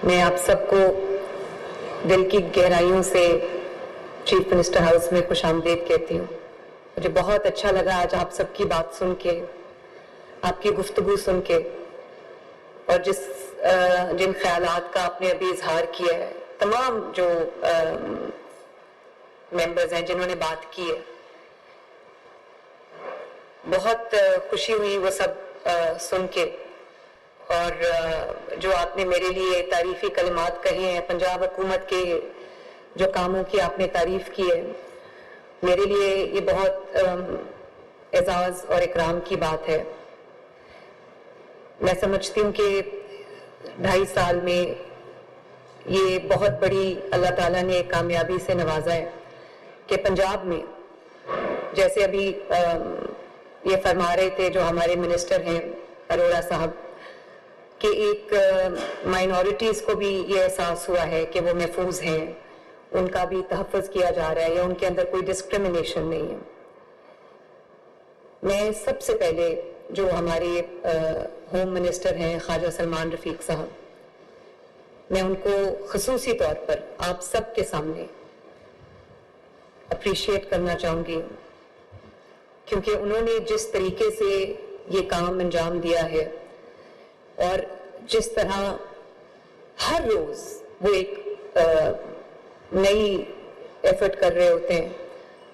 میں آپ سب کو دل کی گہرائیوں سے چیف منسٹر ہاؤس میں خوش آمدید کہتی ہوں. مجھے بہت اچھا لگا آج آپ سب کی بات سن کے, آپ کی گفتگو سن کے, اور جن خیالات کا آپ نے ابھی اظہار کیا ہے, تمام جو ممبرز ہیں جنہوں نے بات کی ہے, بہت خوشی ہوئی وہ سب سن کے. اور جو آپ نے میرے لیے تعریفی کلمات کہے ہیں, پنجاب حکومت کے جو کاموں کی آپ نے تعریف کی ہے, میرے لیے یہ بہت اعزاز اور اکرام کی بات ہے. میں سمجھتی ہوں کہ 2.5 سال میں یہ بہت بڑی اللہ تعالیٰ نے کامیابی سے نوازا ہے کہ پنجاب میں, جیسے ابھی یہ فرما رہے تھے جو ہمارے منسٹر ہیں اروڑا صاحب, کہ ایک مائنورٹیز کو بھی یہ احساس ہوا ہے کہ وہ محفوظ ہیں, ان کا بھی تحفظ کیا جا رہا ہے, یا ان کے اندر کوئی ڈسکرمنیشن نہیں ہے. میں سب سے پہلے جو ہمارے ہوم منسٹر ہیں خواجہ سلمان رفیق صاحب, میں ان کو خصوصی طور پر آپ سب کے سامنے اپریشیٹ کرنا چاہوں گی, کیونکہ انہوں نے جس طریقے سے یہ کام انجام دیا ہے, اور جس طرح ہر روز وہ ایک نئی ایفرٹ کر رہے ہوتے ہیں,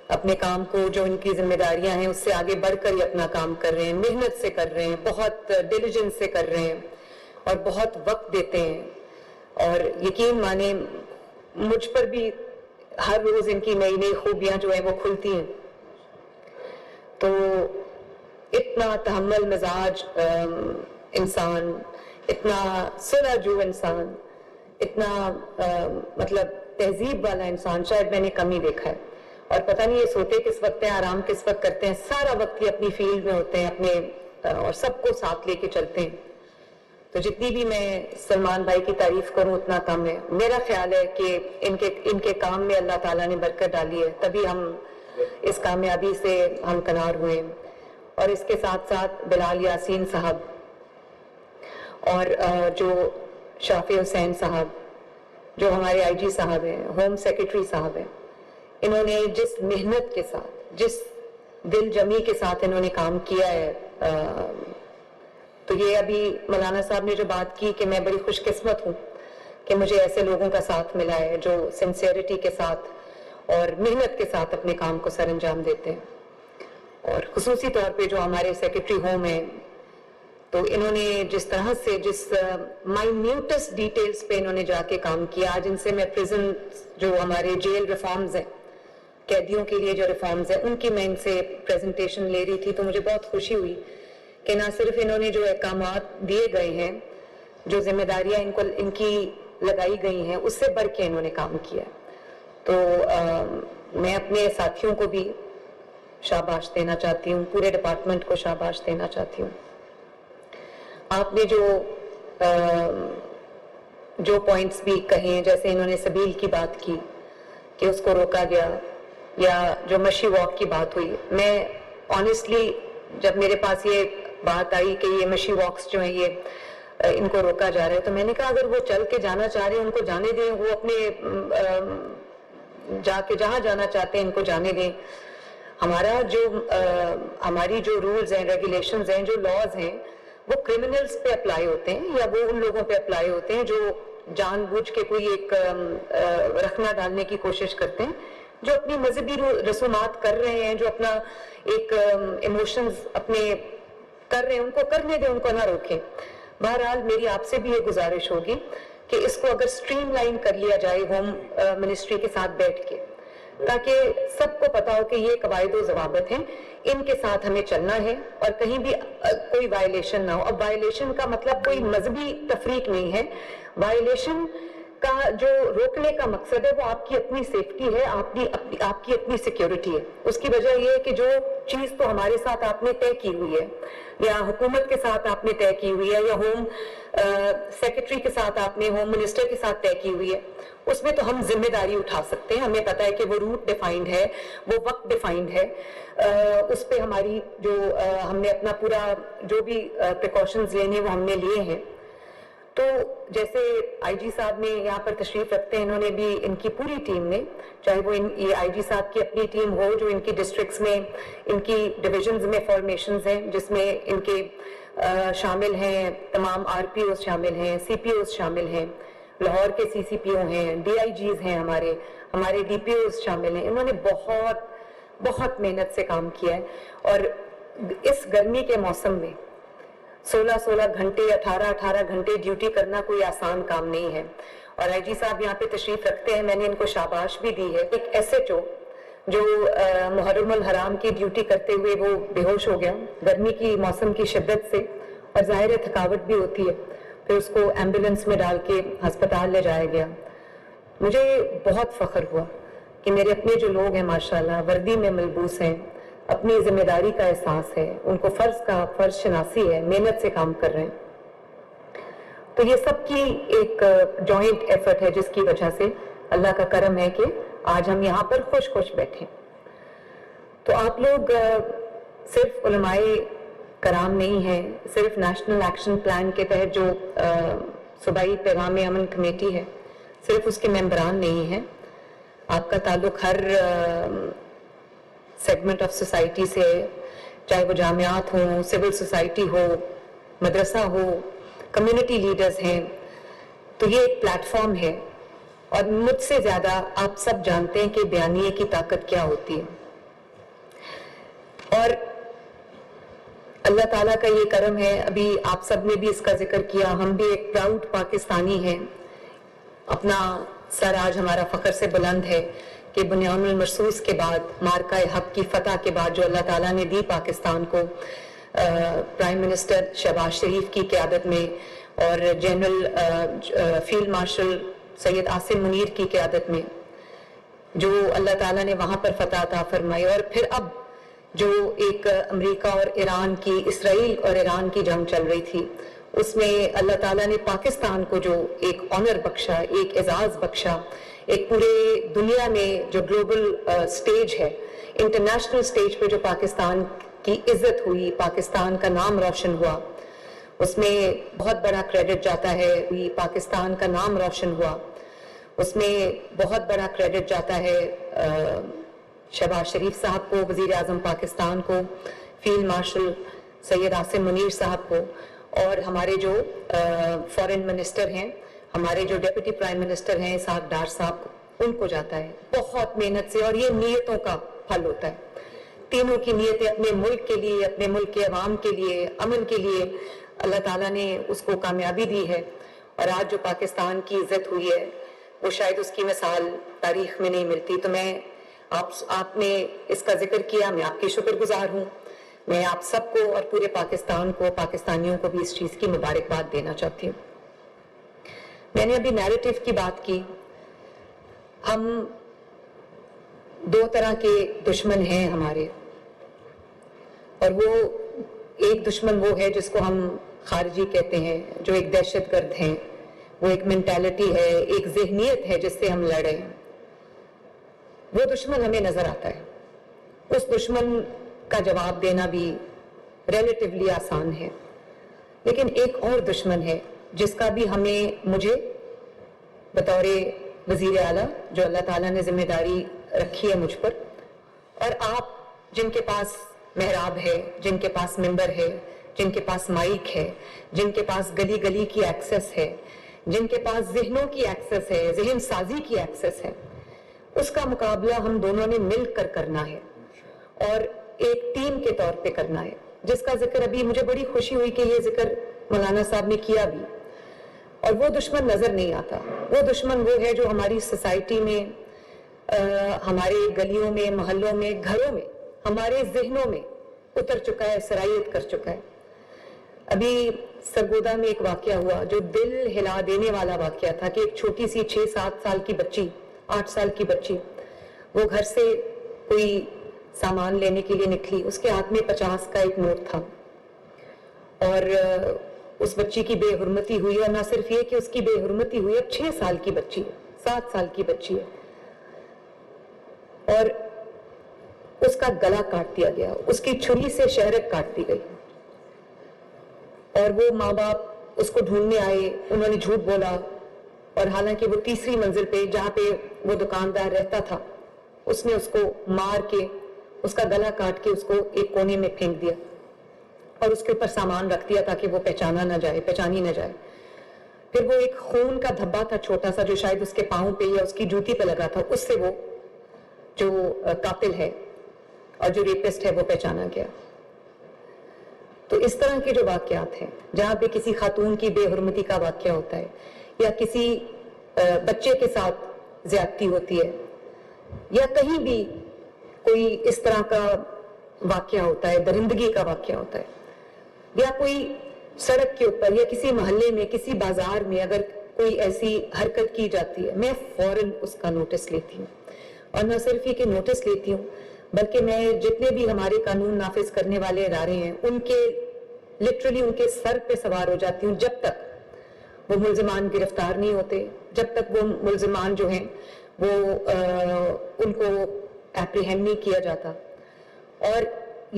اپنے کام کو, جو ان کی ذمہ داریاں ہیں اس سے آگے بڑھ کر ہی اپنا کام کر رہے ہیں, محنت سے کر رہے ہیں, بہت ڈیلیجنس سے کر رہے ہیں, اور بہت وقت دیتے ہیں. اور یقین مانیں مجھ پر بھی ہر روز ان کی نئی نئی خوبیاں جو ہیں وہ کھلتی ہیں. تو اتنا تحمل مزاج انسان, اتنا صلح جو انسان, اتنا مطلب تہذیب والا انسان شاید میں نے کم ہی دیکھا ہے. اور پتہ نہیں یہ سوتے کس وقت ہیں, آرام کس وقت کرتے ہیں, سارا وقت یہ اپنی فیلڈ میں ہوتے ہیں اپنے, اور سب کو ساتھ لے کے چلتے ہیں. تو جتنی بھی میں سلمان بھائی کی تعریف کروں اتنا کم ہے. میرا خیال ہے کہ ان کے کام میں اللہ تعالیٰ نے برکت ڈالی ہے, تبھی ہم اس کامیابی سے ہمکنار ہوئے. اور اس کے ساتھ ساتھ بلال یاسین صاحب, اور جو شافی حسین صاحب, جو ہمارے آئی جی صاحب ہیں, ہوم سیکرٹری صاحب ہیں, انہوں نے جس محنت کے ساتھ, جس دل جمی کے ساتھ انہوں نے کام کیا ہے. تو یہ ابھی مولانا صاحب نے جو بات کی کہ میں بڑی خوش قسمت ہوں کہ مجھے ایسے لوگوں کا ساتھ ملا ہے جو سنسیئرٹی کے ساتھ اور محنت کے ساتھ اپنے کام کو سر انجام دیتے ہیں. اور خصوصی طور پہ جو ہمارے سیکرٹری ہوم ہیں, تو انہوں نے جس طرح سے, جس مائنیوٹس ڈیٹیلز پہ انہوں نے جا کے کام کیا. آج ان سے میں پریزن جو ہمارے جیل ریفارمز ہیں, قیدیوں کے لیے جو ریفارمز ہیں, ان کی میں ان سے پریزنٹیشن لے رہی تھی, تو مجھے بہت خوشی ہوئی کہ نہ صرف انہوں نے جو احکامات دیے گئے ہیں, جو ذمہ داریاں ان کی لگائی گئی ہیں, اس سے بڑھ کے انہوں نے کام کیا. تو میں اپنے ساتھیوں کو بھی شاباش دینا چاہتی ہوں, پورے ڈپارٹمنٹ کو شاباش دینا چاہتی ہوں. آپ نے جو پوائنٹس بھی کہے, جیسے انہوں نے سبیل کی بات کی کہ اس کو روکا گیا, یا جو مشی واک کی بات ہوئی, میں آنیسٹلی جب میرے پاس یہ بات آئی کہ یہ مشی واکس جو ہیں یہ ان کو روکا جا رہا ہے, تو میں نے کہا اگر وہ چل کے جانا چاہ رہے ہیں ان کو جانے دیں, وہ اپنے جا کے جہاں جانا چاہتے ہیں ان کو جانے دیں. ہماری جو رولز ہیں, ریگولیشنز ہیں, جو لاز ہیں, وہ کرمنلز پہ اپلائی ہوتے ہیں, یا وہ ان لوگوں پہ اپلائی ہوتے ہیں جو جان بوجھ کے کوئی ایک رکھنا ڈالنے کی کوشش کرتے ہیں, جو اپنی مذہبی رسومات کر رہے ہیں, جو اپنا ایک ایموشنز اپنے کر رہے ہیں, ان کو کرنے دیں, ان کو نہ روکیں. بہرحال میری آپ سے بھی یہ گزارش ہوگی کہ اس کو اگر سٹریم لائن کر لیا جائے ہوم منسٹری کے ساتھ بیٹھ کے, تاکہ سب کو پتا ہو کہ یہ قواعد و ضوابط ہیں, ان کے ساتھ ہمیں چلنا ہے, اور کہیں بھی کوئی وائلیشن نہ ہو. اب وائلیشن کا مطلب کوئی مذہبی تفریق نہیں ہے, وائلیشن کا جو روکنے کا مقصد ہے وہ آپ کی اپنی سیفٹی ہے, آپ کی اپنی سیکیورٹی ہے. اس کی وجہ یہ ہے کہ جو چیز تو ہمارے ساتھ آپ نے طے کی ہوئی ہے, یا حکومت کے ساتھ آپ نے طے کی ہوئی ہے, یا ہوم سیکرٹری کے ساتھ آپ نے, ہوم منسٹر کے ساتھ طے کی ہوئی ہے, اس میں تو ہم ذمہ داری اٹھا سکتے ہیں. ہمیں پتا ہے کہ وہ روٹ ڈیفائنڈ ہے, وہ وقت ڈیفائنڈ ہے, اس پہ ہماری جو ہم نے اپنا پورا جو بھی پریکاشنز لینے وہ ہم نے لیے ہیں. تو جیسے آئی جی صاحب نے یہاں پر تشریف رکھتے ہیں، انہوں نے بھی ان کی پوری ٹیم میں، چاہے وہ یہ آئی جی صاحب کی اپنی ٹیم ہو جو ان کی ڈسٹرکٹس میں ان کی ڈویژنز میں فارمیشنز ہیں، جس میں ان کے شامل ہیں تمام آر پی اوز شامل ہیں، سی پی اوز شامل ہیں، لاہور کے سی سی پی او ہیں، ڈی آئی جیز ہیں، ہمارے ڈی پی اوز شامل ہیں. انہوں نے بہت محنت سے کام کیا ہے. اور اس گرمی کے موسم میں 16 گھنٹے 18 گھنٹے ڈیوٹی کرنا کوئی آسان کام نہیں ہے. اور آئی جی صاحب یہاں پہ تشریف رکھتے ہیں، میں نے ان کو شاباش بھی دی ہے. ایک ایس ایچ او جو محرم الحرام کی ڈیوٹی کرتے ہوئے وہ بے ہوش ہو گیا گرمی کی موسم کی شدت سے، اور ظاہر تھکاوٹ بھی ہوتی ہے، پھر اس کو ایمبولینس میں ڈال کے ہسپتال لے جایا گیا. مجھے بہت فخر ہوا کہ میرے اپنے جو لوگ ہیں ماشاءاللہ وردی میں ملبوس ہیں، اپنی ذمہ داری کا احساس ہے، ان کو فرض شناسی ہے، محنت سے کام کر رہے ہیں. تو یہ سب کی ایک جوائنٹ ایفرٹ ہے جس کی وجہ سے اللہ کا کرم ہے کہ آج ہم یہاں پر خوش بیٹھے. تو آپ لوگ صرف علماء کرام نہیں ہیں، صرف نیشنل ایکشن پلان کے تحت جو صوبائی پیغام امن کمیٹی ہے صرف اس کے ممبران نہیں ہیں. آپ کا تعلق ہر سیگمنٹ آف سوسائٹی سے، چاہے وہ جامعات ہوں، سول سوسائٹی ہو، مدرسہ ہو، کمیونٹی لیڈرز ہیں. تو یہ ایک پلیٹ فارم ہے، اور مجھ سے زیادہ آپ سب جانتے ہیں کہ بیانیے کی طاقت کیا ہوتی ہے. اور اللہ تعالیٰ کا یہ کرم ہے، ابھی آپ سب نے بھی اس کا ذکر کیا، ہم بھی ایک پراؤڈ پاکستانی ہیں. اپنا سر آج ہمارا فخر سے بلند ہے کہ بنیان المرصوص کے بعد، مارکہ حق کی فتح کے بعد جو اللہ تعالیٰ نے دی پاکستان کو، پرائم منسٹر شہباز شریف کی قیادت میں اور general field marshal Syed Asim Munir کی قیادت میں، جو اللہ تعالیٰ نے وہاں پر فتح عطا فرمائی. اور پھر اب جو ایک امریکہ اور ایران کی، اسرائیل اور ایران کی جنگ چل رہی تھی، اس میں اللہ تعالیٰ نے پاکستان کو جو ایک آنر بخشا، ایک اعزاز بخشا، ایک پورے دنیا میں جو گلوبل سٹیج ہے، انٹرنیشنل سٹیج پہ جو پاکستان کی عزت ہوئی، پاکستان کا نام روشن ہوا، اس میں بہت بڑا کریڈٹ جاتا ہے. پاکستان کا نام روشن ہوا، اس میں بہت بڑا کریڈٹ جاتا ہے شہباز شریف صاحب کو، وزیر اعظم پاکستان کو، فیلڈ مارشل سید عاصم منیر صاحب کو، اور ہمارے جو فارن منسٹر ہیں، ہمارے جو ڈیپٹی پرائم منسٹر ہیں اسحاق ڈار صاحب کو، ان کو جاتا ہے بہت محنت سے. اور یہ نیتوں کا پھل ہوتا ہے، تینوں کی نیتیں اپنے ملک کے لیے، اپنے ملک کے عوام کے لیے، امن کے لیے، اللہ تعالیٰ نے اس کو کامیابی دی ہے. اور آج جو پاکستان کی عزت ہوئی ہے وہ شاید اس کی مثال تاریخ میں نہیں ملتی. تو میں آپ نے اس کا ذکر کیا، میں آپ کی شکر گزار ہوں. میں آپ سب کو اور پورے پاکستان کو، پاکستانیوں کو بھی اس چیز کی مبارکباد دینا چاہتی ہوں. میں نے ابھی نیریٹو کی بات کی. ہم دو طرح کے دشمن ہیں ہمارے، اور وہ ایک دشمن وہ ہے جس کو ہم خارجی کہتے ہیں، جو ایک دہشت گرد ہیں، وہ ایک مینٹالٹی ہے، ایک ذہنیت ہے جس سے ہم لڑ رہے ہیں. وہ دشمن ہمیں نظر آتا ہے. اس دشمن کا جواب دینا بھی ریلیٹیولی آسان ہے. لیکن ایک اور دشمن ہے جس کا بھی مجھے بطور وزیر اعلیٰ جو اللہ تعالیٰ نے ذمہ داری رکھی ہے مجھ پر، اور آپ جن کے پاس محراب ہے، جن کے پاس ممبر ہے، جن کے پاس مائک ہے، جن کے پاس گلی گلی کی ایکسس ہے، جن کے پاس ذہنوں کی ایکسس ہے، ذہن سازی کی ایکسس ہے، اس کا مقابلہ ہم دونوں نے مل کر کرنا ہے اور ایک ٹیم کے طور پہ کرنا ہے، جس کا ذکر ابھی مجھے بڑی خوشی ہوئی کہ یہ ذکر مولانا صاحب نے کیا بھی. اور وہ دشمن نظر نہیں آتا. وہ دشمن وہ ہے جو ہماری سوسائٹی میں، ہمارے گلیوں میں، محلوں میں، گھروں میں، ہمارے ذہنوں میں اتر چکا ہے، سرایت کر چکا ہے. ابھی سرگودا میں ایک واقعہ ہوا جو دل ہلا دینے والا واقعہ تھا کہ ایک چھوٹی سی 6-7 سال کی بچی، 8 سال کی بچی، وہ گھر سے کوئی سامان لینے کے لیے نکلی. اس کے ہاتھ میں 50 کا ایک نوٹ تھا، اور اس بچی کی بے حرمتی ہوئی. اور نہ صرف یہ کہ اس کی بے حرمتی ہوئی، اب 6 سال کی بچی ہے، 7 سال کی بچی ہے، اور اس کا گلا کاٹ دیا گیا، اس کی چھری سے شہرک کاٹ دی گئی. اور وہ ماں باپ اس کو ڈھونڈنے آئے, انہوں نے جھوٹ بولا, اور حالانکہ وہ تیسری منزل پہ جہاں پہ وہ دکاندار رہتا تھا, اس نے اس کو مار کے اس کا گلا کاٹ کے اس کو ایک کونے میں پھینک دیا اور اس کے اوپر سامان رکھ دیا تاکہ وہ پہچانی نہ جائے. پھر وہ ایک خون کا دھبا تھا چھوٹا سا جو شاید اس کے پاؤں پہ یا اس کی جوتی پہ لگا تھا, اس سے وہ جو قاتل ہے اور جو ریپسٹ ہے وہ پہچانا گیا. تو اس طرح کے جو واقعات ہیں جہاں پہ کسی خاتون کی بے حرمتی کا واقعہ ہوتا ہے یا کسی بچے کے ساتھ زیادتی ہوتی ہے یا کہیں بھی کوئی اس طرح کا واقعہ ہوتا ہے, درندگی کا واقعہ ہوتا ہے, یا کوئی سڑک کے اوپر یا کسی محلے میں کسی بازار میں اگر کوئی ایسی حرکت کی جاتی ہے, میں فوراً اس کا نوٹس لیتی ہوں. اور نہ صرف یہ کہ نوٹس لیتی ہوں بلکہ میں جتنے بھی ہمارے قانون نافذ کرنے والے ادارے ہیں ان کے لٹرلی ان کے سر پہ سوار ہو جاتی ہوں جب تک وہ ملزمان گرفتار نہیں ہوتے, جب تک وہ ملزمان جو ہیں وہ ان کو ایپریہینڈ نہیں کیا جاتا. اور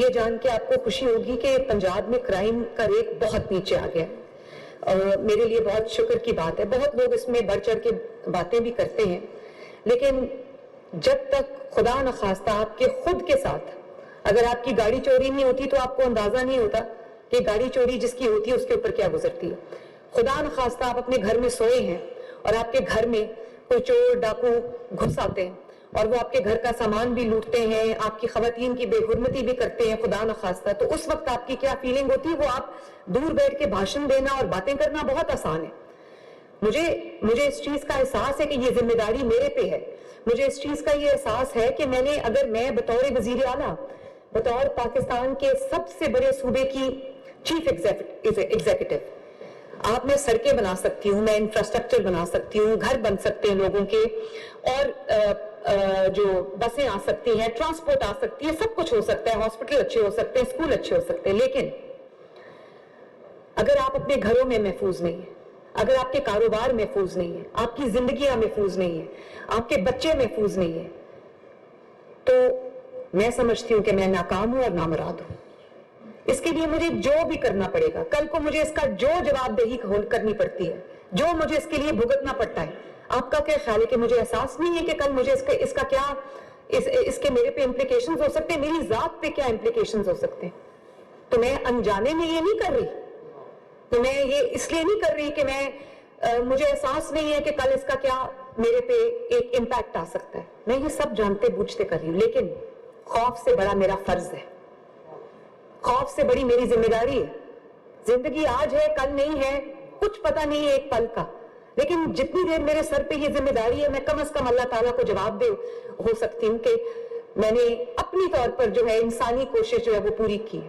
یہ جان کے آپ کو خوشی ہوگی کہ پنجاب میں کرائم کا ریٹ بہت نیچے آ گیا ہے. میرے لیے بہت شکر کی بات ہے. بہت لوگ اس میں بڑھ چڑھ کے باتیں بھی کرتے ہیں, لیکن جب تک خدا نخواستہ آپ کے خود کے ساتھ اگر آپ کی گاڑی چوری نہیں ہوتی تو آپ کو اندازہ نہیں ہوتا کہ گاڑی چوری جس کی ہوتی ہے اس کے اوپر کیا گزرتی ہے. خدا نخواستہ آپ اپنے گھر میں سوئے ہیں اور آپ کے گھر میں کوئی چور ڈاکو گھس آتے ہیں اور وہ آپ کے گھر کا سامان بھی لوٹتے ہیں, آپ کی خواتین کی بے حرمتی بھی کرتے ہیں خدا نخواستہ, تو اس وقت آپ کی کیا فیلنگ ہوتی ہے؟ وہ آپ دور بیٹھ کے بھاشن دینا اور باتیں کرنا بہت آسان ہے. مجھے اس چیز کا احساس ہے کہ یہ ذمہ داری میرے پہ ہے. مجھے اس چیز کا یہ احساس ہے کہ اگر میں بطور وزیر اعلیٰ, بطور پاکستان کے سب سے بڑے صوبے کی چیف ایگزیکٹو, آپ میں سڑکیں بنا سکتی ہوں, میں انفراسٹرکچر بنا سکتی ہوں, گھر بن سکتے ہیں لوگوں کے, اور جو بسیں آ سکتی ہیں, ٹرانسپورٹ آ سکتی ہے, سب کچھ ہو سکتا ہے, ہاسپٹل اچھے ہو سکتے ہیں, اسکول اچھے ہو سکتے ہیں. لیکن اگر آپ اپنے گھروں میں محفوظ نہیں ہیں, اگر آپ کے کاروبار محفوظ نہیں ہے, آپ کی زندگیاں محفوظ نہیں ہیں, آپ کے بچے محفوظ نہیں ہیں, تو میں سمجھتی ہوں کہ میں ناکام ہوں اور نامراد ہوں. اس کے لیے مجھے جو بھی کرنا پڑے گا, کل کو مجھے اس کا جو جواب دہی کرنی پڑتی ہے, جو مجھے اس کے لیے بھگتنا پڑتا ہے. آپ کا کیا خیال ہے کہ مجھے احساس نہیں ہے کہ کل مجھے اس کا کیا اس کے میرے پہ امپلیکیشنز ہو سکتے ہیں, میری ذات پہ کیا امپلیکیشنز ہو سکتے ہیں؟ تو میں انجانے میں یہ نہیں کر رہی, تو میں یہ اس لیے نہیں کر رہی کہ مجھے احساس نہیں ہے کہ کل اس کا کیا میرے پہ ایک امپیکٹ آ سکتا ہے. میں یہ سب جانتے بوجھتے کر رہی ہوں, لیکن خوف سے بڑا میرا فرض ہے, خوف سے بڑی میری ذمہ داری ہے. زندگی آج ہے کل نہیں ہے, کچھ پتہ نہیں ہے ایک پل کا, لیکن جتنی دیر میرے سر پہ یہ ذمہ داری ہے میں کم از کم اللہ تعالیٰ کو جواب دے ہو سکتی ہوں کہ میں نے اپنی طور پر جو ہے انسانی کوشش جو ہے وہ پوری کی ہے.